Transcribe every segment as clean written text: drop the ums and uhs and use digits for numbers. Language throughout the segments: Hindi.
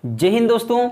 जय हिंद दोस्तों।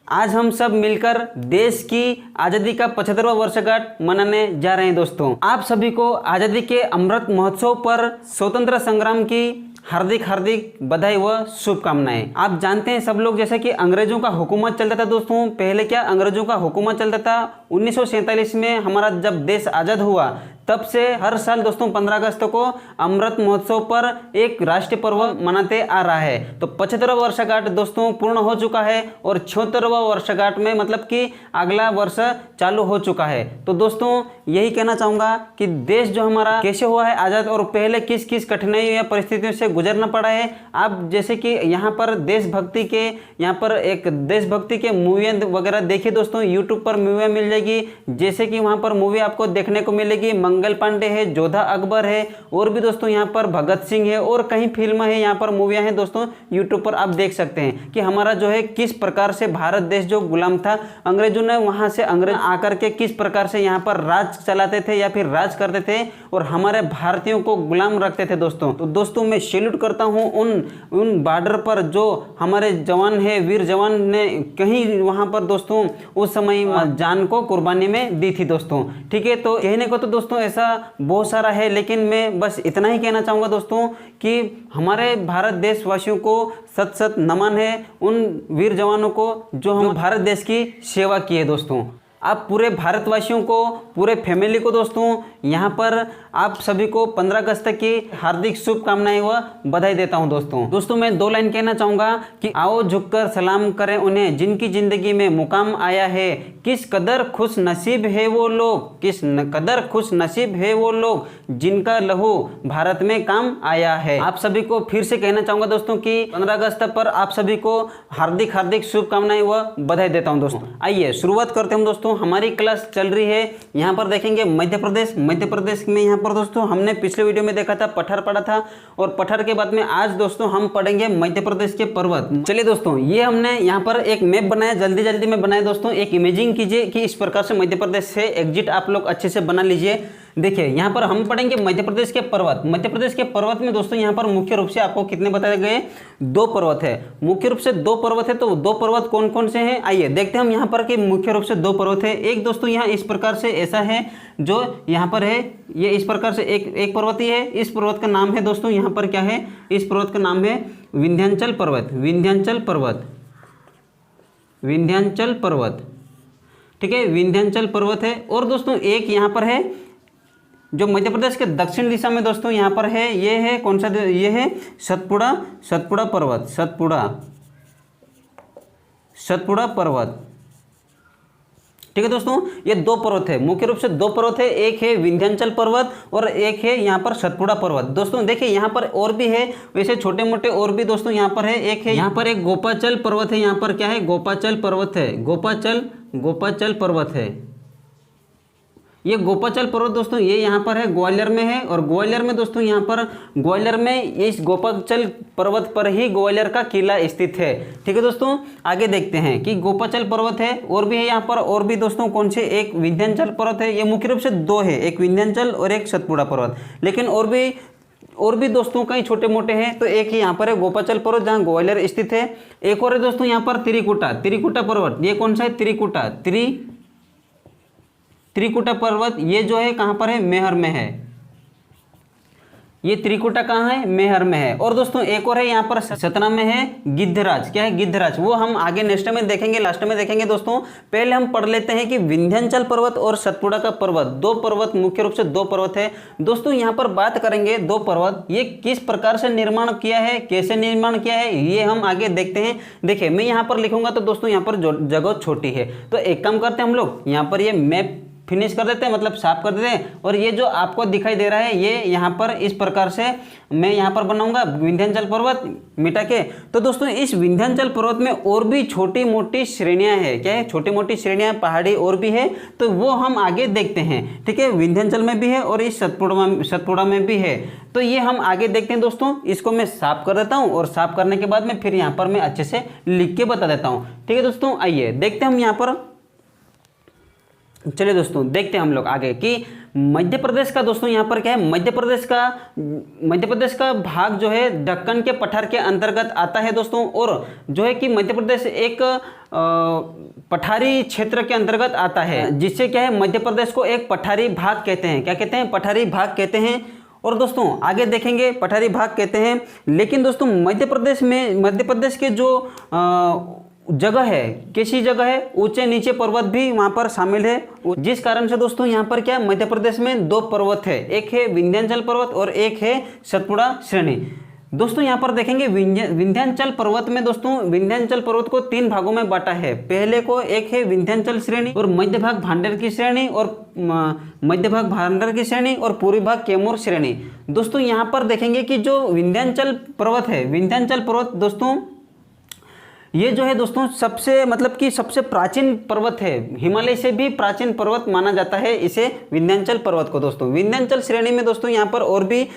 आज हम सब मिलकर देश की आज़ादी का 75वां वर्षगांठ मनाने जा रहे हैं। दोस्तों, आप सभी को आज़ादी के अमृत महोत्सव पर स्वतंत्र संग्राम की हार्दिक हार्दिक बधाई व शुभकामनाएं। आप जानते हैं सब लोग, जैसे कि अंग्रेजों का हुकूमत चलता था। दोस्तों, पहले क्या अंग्रेजों का हुकूमत चलता था, 1947 में हमारा जब देश आज़ाद हुआ तब से हर साल दोस्तों 15 अगस्त को अमृत महोत्सव पर एक राष्ट्रीय पर्व मनाते आ रहा है। तो 75वां वर्षगांठ दोस्तों पूर्ण हो चुका है और 76वां वर्षगांठ में मतलब कि अगला वर्ष चालू हो चुका है। तो दोस्तों यही कहना चाहूँगा कि देश जो हमारा कैसे हुआ है आज़ाद और पहले किस किस कठिनाइयों या परिस्थितियों से गुजरना पड़ा है। आप जैसे कि यहाँ पर देशभक्ति के यहाँ पर एक देशभक्ति के मूवी वगैरह देखिए दोस्तों, यूट्यूब पर मूवियाँ मिल जाएगी। जैसे कि वहाँ पर मूवी आपको देखने को मिलेगी, मंगल पांडे है, जोधा अकबर है और भी दोस्तों यहाँ पर भगत सिंह है और कई फिल्म है, यहाँ पर मूवियाँ हैं दोस्तों, यूट्यूब पर आप देख सकते हैं कि हमारा जो है किस प्रकार से भारत देश जो गुलाम था, अंग्रेजों ने वहाँ से अंग्रेज आकर के किस प्रकार से यहाँ पर राज चलाते थे या फिर राज करते थे और हमारे भारतीयों को गुलाम रखते थे। दोस्तों तो दोस्तों मैं सैल्यूट करता हूँ उन बॉर्डर पर जो हमारे जवान है, वीर जवान ने कहीं वहाँ पर दोस्तों उस समय जान को कुर्बानी में दी थी दोस्तों। ठीक है, तो कहने को तो दोस्तों ऐसा बहुत सारा है, लेकिन मैं बस इतना ही कहना चाहूँगा दोस्तों कि हमारे भारत देशवासियों को सत सत नमन है उन वीर जवानों को जो हम भारत देश की सेवा की है। दोस्तों आप पूरे भारतवासियों को, पूरे फैमिली को दोस्तों यहाँ पर आप सभी को 15 अगस्त की हार्दिक शुभकामनाएं व बधाई देता हूँ। दोस्तों मैं 2 लाइन कहना चाहूँगा कि आओ झुककर सलाम करें उन्हें जिनकी जिंदगी में मुकाम आया है। किस कदर खुश नसीब है वो लोग, किस कदर खुश नसीब है वो लोग जिनका लहू भारत में काम आया है। आप सभी को फिर से कहना चाहूँगा दोस्तों कि 15 अगस्त पर आप सभी को हार्दिक हार्दिक शुभकामनाएं व बधाई देता हूँ। दोस्तों आइए शुरुआत करते हैं। दोस्तों हमारी क्लास चल रही है, यहाँ पर देखेंगे मध्य प्रदेश में यहाँ पर दोस्तों हमने पिछले वीडियो में देखा था पठार पढ़ा था और पठार के बाद में आज दोस्तों हम पढ़ेंगे मध्य प्रदेश के पर्वत। चलिए दोस्तों ये हमने यहाँ पर एक मैप बनाया, जल्दी में बनाया दोस्तों। एक इमेजिंग कीजिए कि इस प्रकार से मध्य प्रदेश से एग्जिट आप लोग अच्छे से बना लीजिए। देखिए यहाँ पर हम पढ़ेंगे मध्य प्रदेश के पर्वत। मध्य प्रदेश के पर्वत में दोस्तों यहाँ पर मुख्य रूप से आपको कितने बताए गए, 2 पर्वत है, मुख्य रूप से 2 पर्वत है। तो 2 पर्वत कौन कौन से हैं आइए देखते हैं हम यहाँ पर कि मुख्य रूप से 2 पर्वत है। एक दोस्तों यहाँ इस प्रकार से ऐसा है जो यहाँ पर है, ये इस प्रकार से एक पर्वत ही है। इस पर्वत का नाम है दोस्तों यहाँ पर क्या है, इस पर्वत का नाम है विंध्याचल पर्वत। विंध्याचल पर्वत ठीक है, विंध्याचल पर्वत है। और दोस्तों एक यहाँ पर है जो मध्य प्रदेश के दक्षिण दिशा में दोस्तों यहाँ पर है, ये है कौन सा, ये है सतपुड़ा पर्वत, सतपुड़ा पर्वत। ठीक है दोस्तों, ये 2 पर्वत है, मुख्य रूप से 2 पर्वत है। एक है विंध्याचल पर्वत और एक है यहाँ पर सतपुड़ा पर्वत। दोस्तों देखिए यहाँ पर और भी है, वैसे छोटे मोटे और भी दोस्तों यहाँ पर है। एक है यहाँ पर एक गोपाचल पर्वत है, यहाँ पर क्या है, गोपाचल पर्वत है, गोपाचल पर्वत है। ये गोपाचल पर्वत दोस्तों ये यहाँ पर है, ग्वालियर में है। और ग्वालियर में दोस्तों यहाँ पर ग्वालियर में इस गोपाचल पर्वत पर ही ग्वालियर का किला स्थित है। ठीक है दोस्तों, आगे देखते हैं कि गोपाचल पर्वत है और भी है यहाँ पर, और भी दोस्तों कौन से, एक विंध्याचल पर्वत है। ये मुख्य रूप से 2 है, एक विंध्याचल और एक सतपुड़ा पर्वत, लेकिन और भी दोस्तों कई छोटे मोटे हैं। तो एक ही यहाँ पर है गोपाचल पर्वत जहाँ ग्वालियर स्थित है। एक और है दोस्तों यहाँ पर त्रिकुटा पर्वत। ये कौन सा है, त्रिकुटा पर्वत। ये जो है कहाँ पर है, मेहर में है। ये त्रिकुटा कहाँ है, मेहर में है। और दोस्तों एक और है यहाँ पर सतना में है, गिद्धराज। क्या है, गिद्धराज, वो हम आगे नेक्स्ट में देखेंगे, लास्ट में देखेंगे। दोस्तों पहले हम पढ़ लेते हैं कि विंध्याचल पर्वत और सतपुड़ा का पर्वत, 2 पर्वत, मुख्य रूप से 2 पर्वत है। दोस्तों यहाँ पर बात करेंगे 2 पर्वत, ये किस प्रकार से निर्माण किया है, कैसे निर्माण किया है, ये हम आगे देखते हैं। देखिए मैं यहाँ पर लिखूंगा तो दोस्तों यहाँ पर जगह छोटी है, तो एक काम करते हैं हम लोग यहाँ पर ये मैप फिनिश कर देते हैं, मतलब साफ कर देते हैं। और ये जो आपको दिखाई दे रहा है ये यहाँ पर इस प्रकार से मैं यहाँ पर बनाऊंगा विंध्याचल पर्वत मिटा के। तो दोस्तों इस विंध्याचल पर्वत में और भी छोटी मोटी श्रेणियाँ हैं। क्या है, छोटी मोटी श्रेणियाँ, पहाड़ी और भी है, तो वो हम आगे देखते हैं। ठीक है, विंध्याचल में भी है और इस सतपुड़ा में भी है, तो ये हम आगे देखते हैं। दोस्तों इसको मैं साफ कर देता हूँ और साफ करने के बाद में फिर यहाँ पर मैं अच्छे से लिख के बता देता हूँ। ठीक है दोस्तों, आइए देखते हैं हम यहाँ पर चलिए दोस्तों देखते हैं हम लोग आगे कि मध्य प्रदेश का दोस्तों यहाँ पर क्या है, मध्य प्रदेश का भाग जो है दक्कन के पठार के अंतर्गत आता है दोस्तों। और जो है कि मध्य प्रदेश एक पठारी क्षेत्र के अंतर्गत आता है, जिससे क्या है मध्य प्रदेश को एक पठारी भाग कहते हैं। क्या कहते हैं? पठारी भाग कहते हैं। और दोस्तों आगे देखेंगे पठारी भाग कहते हैं। लेकिन दोस्तों मध्य प्रदेश के जो जगह है, कैसी जगह है, ऊंचे नीचे पर्वत भी वहां पर शामिल है, जिस कारण से दोस्तों यहाँ पर क्या मध्य प्रदेश में दो पर्वत है, एक है विंध्याचल पर्वत और एक है सतपुड़ा श्रेणी। दोस्तों यहाँ पर देखेंगे विंध्याचल पर्वत में दोस्तों विंध्याचल पर्वत को 3 भागों में बांटा है। पहले को एक है विंध्याचल श्रेणी और मध्य भाग भांडर की श्रेणी और पूर्वी भाग कैमूर श्रेणी। दोस्तों यहाँ पर देखेंगे कि जो विंध्याचल पर्वत है, विंध्याचल पर्वत दोस्तों ये जो है दोस्तों सबसे प्राचीन पर्वत है, हिमालय से भी प्राचीन पर्वत माना जाता है इसे विंध्याचल पर्वत को। दोस्तों विंध्याचल श्रेणी में दोस्तों यहाँ पर और भी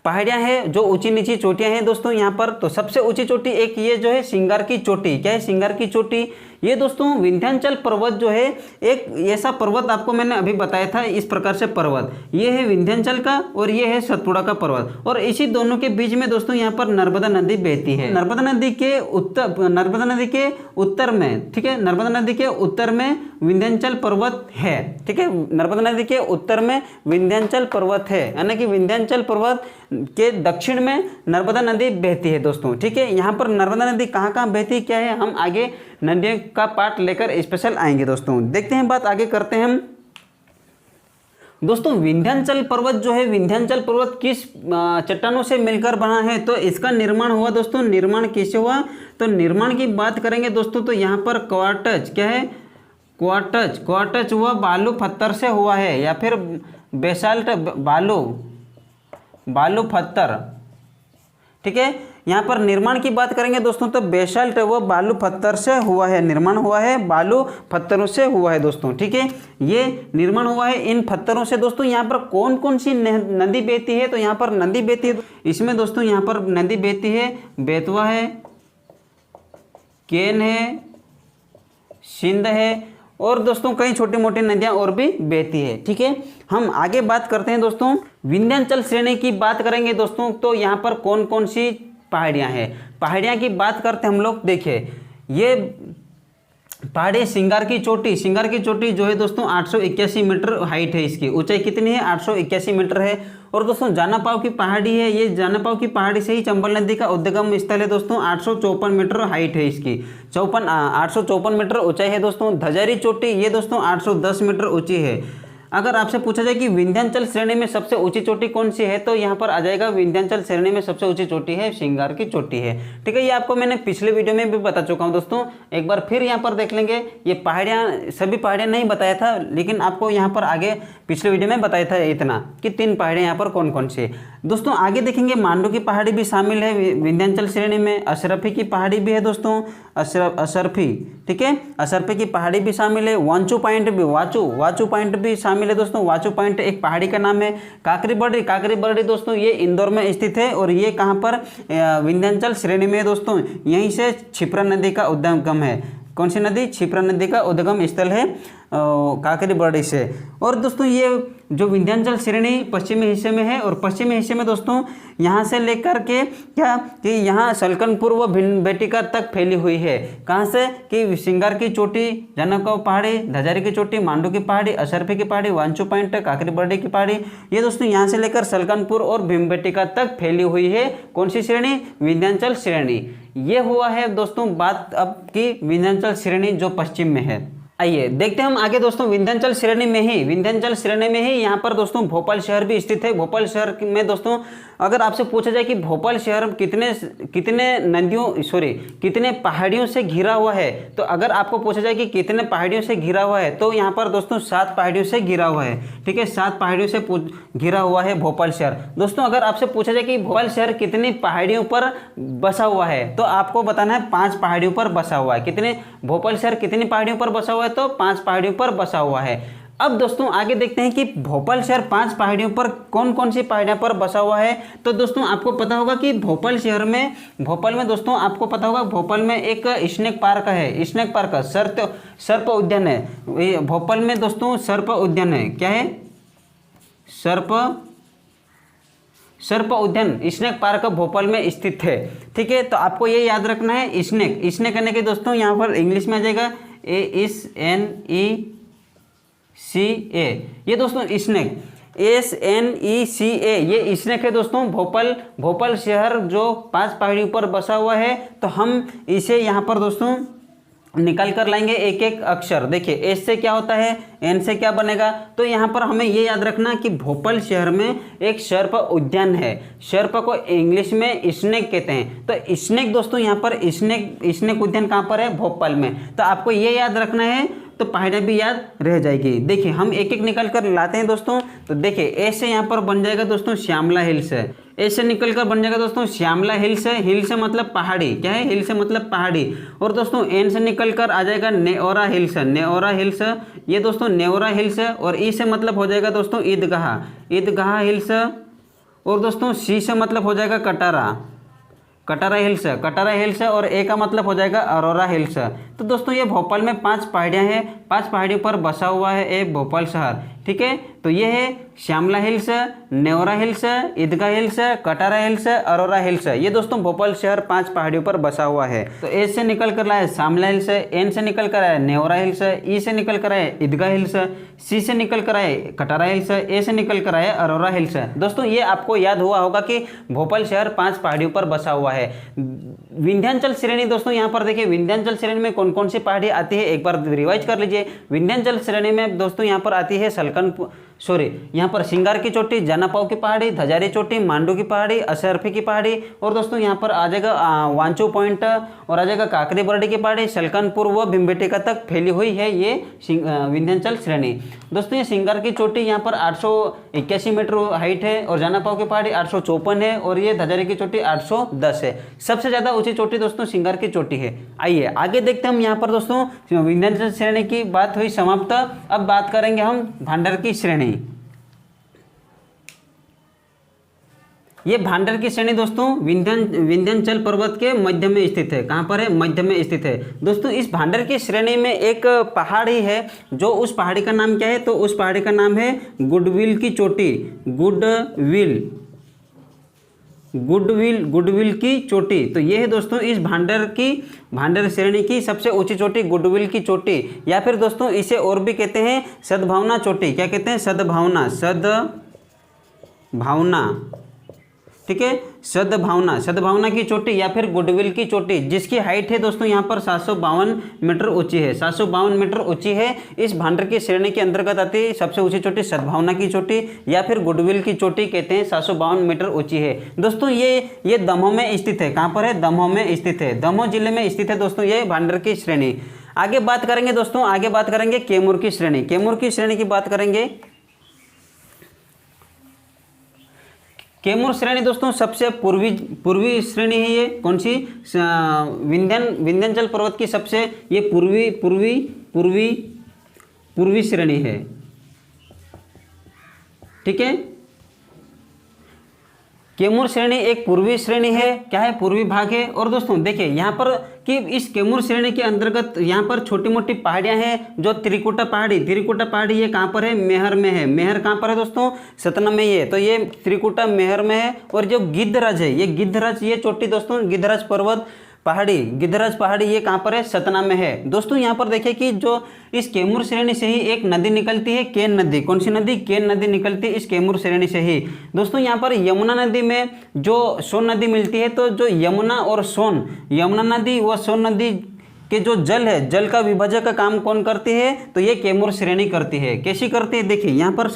पहाड़ियाँ हैं जो ऊंची नीची चोटियाँ हैं दोस्तों यहाँ पर। तो सबसे ऊंची चोटी एक ये जो है सिंगार की चोटी। क्या है? सिंगार की चोटी। ये दोस्तों विंध्याचल पर्वत जो है एक ऐसा पर्वत आपको मैंने अभी बताया था, इस प्रकार से पर्वत ये है विंध्याचल का और ये है सतपुड़ा का पर्वत। और इसी दोनों के बीच में दोस्तों यहाँ पर नर्मदा नदी बहती है। नर्मदा नदी के उत्तर में, ठीक है, नर्मदा नदी के उत्तर में विंध्याचल पर्वत है। ठीक है, नर्मदा नदी के उत्तर में विंध्याचल पर्वत है, यानी कि विंध्याचल पर्वत के दक्षिण में नर्मदा नदी बहती है दोस्तों। ठीक है, यहाँ पर नर्मदा नदी कहाँ कहाँ बहती है, क्या है, हम आगे नदियों का पार्ट लेकर स्पेशल आएंगे दोस्तों। देखते हैं, बात आगे करते हैं हम दोस्तों। विंध्याचल पर्वत जो है, विंध्याचल पर्वत किस चट्टानों से मिलकर बना है, तो इसका निर्माण हुआ दोस्तों। निर्माण कैसे हुआ, तो निर्माण की बात करेंगे दोस्तों तो यहाँ पर क्वार्टज, क्या है, क्वार्टज हुआ बालू पत्थर से हुआ है, या फिर बेसाल्ट बालू पत्थर। ठीक है, यहाँ पर निर्माण की बात करेंगे दोस्तों तो बेसाल्ट वो बालू पत्थर से हुआ है, निर्माण हुआ है बालू पत्थरों से हुआ है दोस्तों। ठीक है, ये निर्माण हुआ है इन पत्थरों से। दोस्तों यहाँ पर कौन कौन सी नदी बहती है, तो यहाँ पर नदी बहती है इसमें दोस्तों, यहाँ पर नदी बहती है, बेतवा है, केन है, सिंध है और दोस्तों कई छोटी मोटी नदियाँ और भी बहती है। ठीक है, हम आगे बात करते हैं दोस्तों। विंध्याचल श्रेणी की बात करेंगे दोस्तों तो यहाँ पर कौन कौन सी पहाड़ियाँ हैं, पहाड़ियाँ की बात करते हैं हम लोग। देखिए ये पहाड़ी सिंगार की चोटी जो है दोस्तों 881 मीटर हाइट है, इसकी ऊंचाई कितनी है, 881 मीटर है। और दोस्तों जानापाव की पहाड़ी है, ये जानापाव की पहाड़ी से ही चंबल नदी का उद्गम स्थल है दोस्तों। 854 मीटर हाइट है इसकी, 854 मीटर ऊंचाई है दोस्तों। धजारी चोटी ये दोस्तों 810 मीटर ऊंची है। अगर आपसे पूछा जाए कि विंध्याचल श्रेणी में सबसे ऊंची चोटी कौन सी है, तो यहाँ पर आ जाएगा विंध्याचल श्रेणी में सबसे ऊंची चोटी है सिंगार की चोटी है। ठीक है, ये आपको मैंने पिछले वीडियो में भी बता चुका हूँ दोस्तों, एक बार फिर यहाँ पर देख लेंगे। ये पहाड़ियाँ सभी पहाड़ियाँ नहीं बताया था, लेकिन आपको यहाँ पर आगे पिछले वीडियो में बताया था इतना कि 3 पहाड़ियाँ यहाँ पर कौन कौन सी दोस्तों। आगे देखेंगे मांडू की पहाड़ी भी शामिल है विंध्याचल श्रेणी में। अशरफी की पहाड़ी भी है दोस्तों, अशरफी। ठीक है, अशरफी की पहाड़ी भी शामिल है। वांचू पॉइंट भी शामिल है दोस्तों। वाचू पॉइंट एक पहाड़ी का नाम है। काकरी बर्डी दोस्तों ये इंदौर में स्थित है और ये कहाँ पर, विंध्याचल श्रेणी में दोस्तों। यहीं से क्षिप्रा नदी का उद्गम है। कौन सी नदी, क्षिप्रा नदी का उद्गम स्थल है काकरी बर्डी से। और दोस्तों ये जो विंध्याचल श्रेणी पश्चिमी हिस्से में है, और पश्चिमी हिस्से में दोस्तों यहाँ से लेकर के क्या कि यहाँ सलकनपुर व भीमबेटका तक फैली हुई है। कहाँ से कि सिंगार की चोटी, जनकव पहाड़ी, धजारी की चोटी, मांडू की पहाड़ी, अशरफी की पहाड़ी, वांचू पॉइंट, काकरी बर्डी की पहाड़ी, ये दोस्तों यहाँ से लेकर सलकनपुर और भीमबेटका तक फैली हुई है। कौन सी श्रेणी, विंध्याचल श्रेणी। ये हुआ है दोस्तों बात अब की विंध्याचल श्रेणी जो पश्चिम में है। आइए देखते हैं हम आगे दोस्तों। विंध्याचल श्रेणी में ही यहाँ पर दोस्तों भोपाल शहर भी स्थित है। भोपाल शहर में दोस्तों अगर आपसे पूछा जाए कि भोपाल शहर कितने पहाड़ियों से घिरा हुआ है, तो अगर आपको पूछा जाए कि कितने पहाड़ियों से घिरा हुआ है, तो यहाँ पर दोस्तों 7 पहाड़ियों से घिरा हुआ है। ठीक है, 7 पहाड़ियों से घिरा हुआ है भोपाल शहर। दोस्तों अगर आपसे पूछा जाए कि भोपाल शहर कितनी पहाड़ियों पर बसा हुआ है, तो आपको बताना है 5 पहाड़ियों पर बसा हुआ है। भोपाल शहर कितनी पहाड़ियों पर बसा हुआ है, तो 5 पहाड़ियों पर बसा हुआ है। अब दोस्तों आगे देखते हैं कि भोपाल शहर 5 पहाड़ियों पर कौन कौन सी पहाड़ियों पर बसा हुआ है। तो दोस्तों आपको पता होगा कि भोपाल में दोस्तों आपको पता होगा भोपाल में एक स्नेक पार्क है, स्नेक पार्क सर्प उद्यान है। भोपाल में दोस्तों सर्प उद्यान है, क्या है? सर्प उद्यान स्नेक पार्क भोपाल में स्थित है। ठीक है, तो आपको ये याद रखना है स्नेक करने के दोस्तों यहाँ पर इंग्लिश में आ जाएगा SNECA, ये दोस्तों स्नेक SNECA ये स्नेक है दोस्तों। भोपाल शहर जो 5 पहाड़ियों पर बसा हुआ है, तो हम इसे यहाँ पर दोस्तों निकाल कर लाएंगे एक एक अक्षर। देखिए एस से क्या होता है, एन से क्या बनेगा। तो यहाँ पर हमें ये याद रखना कि भोपाल शहर में एक सर्प उद्यान है, सर्प को इंग्लिश में स्नेक कहते हैं। तो स्नेक दोस्तों यहाँ पर स्नेक उद्यान कहाँ पर है? भोपाल में। तो आपको ये याद रखना है, तो पहाड़ियाँ भी याद रह जाएगी। देखिए हम एक एक निकल कर लाते हैं दोस्तों। तो देखिए ए से यहाँ पर बन जाएगा दोस्तों श्यामला हिल्स है, ए से निकल कर बन जाएगा दोस्तों श्यामला हिल्स है। हिल से मतलब पहाड़ी, क्या है? हिल से मतलब पहाड़ी। और दोस्तों एन से निकल कर आ जाएगा नेओरा हिल्स, नेओरा हिल्स ये दोस्तों नेओरा हिल्स है। और ई से मतलब हो जाएगा दोस्तों ईदगाह हिल्स। और दोस्तों सी से मतलब हो जाएगा कटारा हिल्स। और ए का मतलब हो जाएगा अरोरा हिल्स। तो दोस्तों ये भोपाल में 5 पहाड़ियाँ हैं, 5 पहाड़ियों पर बसा हुआ है एक भोपाल शहर। ठीक है, तो ये है Shyamala hills, Neora hills, Idgah hills, Katara hills, Arora hills. ये दोस्तों भोपाल शहर 5 पहाड़ियों पर बसा हुआ है। तो ए से निकल कर लाए श्यामला हिल्स, एन से निकल कर आए नेओरा हिल्स, ई से निकल कर आए ईदगाह हिल्स, सी से निकल कर आए कटारा हिल्स, ए से निकल कर आए अरोरा हिल्स। दोस्तों ये आपको याद हुआ होगा कि भोपाल शहर 5 पहाड़ियों पर बसा हुआ है। विंध्याचल श्रेणी दोस्तों यहाँ पर देखिए विंध्याचल श्रेणी में कौन कौन सी पहाड़ी आती है, एक बार रिवाइज कर लीजिए। विंध्याचल श्रेणी में दोस्तों यहाँ पर आती है यहाँ पर सिंगार की चोटी, जनापाव की पहाड़ी, धजारी चोटी, मांडू की पहाड़ी, असरफी की पहाड़ी। और दोस्तों यहाँ पर आ जाएगा वांचो पॉइंट और आ जाएगा काकरी बरडी की पहाड़ी। सलकनपुर व भीमबेटका तक फैली हुई है ये विंध्याचल श्रेणी। दोस्तों ये सिंगार की चोटी यहाँ पर 881 मीटर हाइट है और जनापाव की पहाड़ी 854 है और ये धजारी की चोटी 810 है। सबसे ज़्यादा ऊंची चोटी दोस्तों सिंगार की चोटी है। आइए आगे देखते हैं हम यहाँ पर दोस्तों विंध्याचल श्रेणी की बात हुई समाप्त। अब बात करेंगे हम भांडर की श्रेणी। ये भांडर की श्रेणी दोस्तों विंध्याचल पर्वत के मध्य में स्थित है। कहाँ पर है? मध्य में स्थित है। दोस्तों इस भांडर की श्रेणी में एक पहाड़ी है, जो उस पहाड़ी का नाम क्या है? तो उस पहाड़ी का नाम है गुडविल की चोटी। गुडविल की चोटी। तो ये है दोस्तों इस भांडर श्रेणी की सबसे ऊंची चोटी गुडविल की चोटी, या फिर दोस्तों इसे और भी कहते हैं सद्भावना चोटी। क्या कहते हैं? सद्भावना। ठीक है, सद्भावना की चोटी या फिर गुडविल की चोटी, जिसकी हाइट है दोस्तों यहाँ पर 752 मीटर ऊंची है। 752 मीटर ऊंची है। इस भांडर की श्रेणी के अंतर्गत आती है सबसे ऊंची चोटी सद्भावना की चोटी या फिर गुडविल की चोटी कहते हैं। 752 मीटर ऊंची है दोस्तों। ये दमोह में स्थित है। कहाँ पर है? दमोह में स्थित है, दमोह जिले में स्थित है दोस्तों ये भांडर की श्रेणी। आगे बात करेंगे दोस्तों, आगे बात करेंगे कैमूर की श्रेणी। कैमूर की श्रेणी की बात करेंगे। कैमूर श्रेणी दोस्तों सबसे पूर्वी श्रेणी है। ये कौन सी? विंध्याचल पर्वत की सबसे ये पूर्वी श्रेणी है। ठीक है, कैमूर श्रेणी एक पूर्वी श्रेणी है। क्या है? पूर्वी भाग है। और दोस्तों देखिए यहाँ पर कि इस कैमूर श्रेणी के अंतर्गत यहाँ पर छोटी मोटी पहाड़ियाँ हैं, जो त्रिकुटा पहाड़ी ये कहाँ पर है? मेहर में है। मेहर कहाँ पर है दोस्तों? सतना में ही है। तो ये त्रिकुटा मेहर में है। और जो गिद्धराज है, ये चोटी दोस्तों गिद्धराज पहाड़ी ये कहाँ पर है? सतना में है। दोस्तों यहाँ पर देखिए कि जो इस कैमूर श्रेणी से ही एक नदी निकलती है, केन नदी। कौन सी नदी? केन नदी निकलती है इस कैमूर श्रेणी से ही। दोस्तों यहाँ पर यमुना नदी में जो सोन नदी मिलती है, तो जो यमुना नदी व सोन नदी कि जो जल है, जल का विभाजक का काम कौन करती है? तो ये कैमूर श्रेणी करती है। कैसी करती है? देखिए यहाँ पर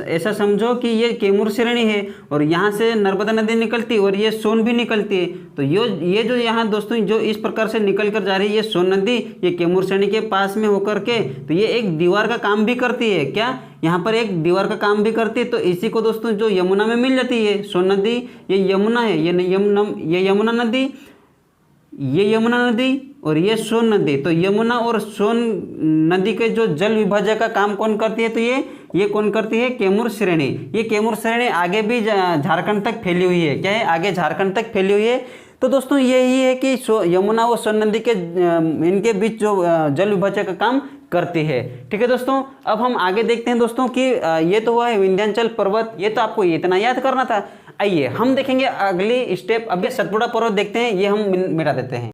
ऐसा समझो कि ये कैमूर श्रेणी है और यहाँ से नर्मदा नदी निकलती है और ये सोन भी निकलती है। तो ये जो यहाँ दोस्तों जो इस प्रकार से निकल कर जा रही है ये सोन नदी, ये कैमूर श्रेणी के पास में होकर के तो ये एक दीवार का काम भी करती है। क्या? यहाँ पर एक दीवार का काम भी करती है। तो इसी को दोस्तों जो यमुना में मिल जाती है सोन नदी, ये यमुना है, ये यमुना नदी और ये सोन नदी, तो यमुना और सोन नदी के जो जल विभाजक का काम कौन करती है, तो ये कौन करती है, कैमूर श्रेणी। ये कैमूर श्रेणी आगे भी झारखंड तक फैली हुई है, क्या है, आगे झारखंड तक फैली हुई है। तो दोस्तों यही है कि यमुना और सोन नदी के इनके बीच जो जल विभाजक का काम करती है। ठीक है दोस्तों, अब हम आगे देखते हैं दोस्तों कि ये तो हुआ है विंध्याचल पर्वत, ये तो आपको इतना याद करना था। आइए हम देखेंगे अगली स्टेप, अभी सतपुड़ा पर्वत देखते हैं, ये हम मिटा देते हैं।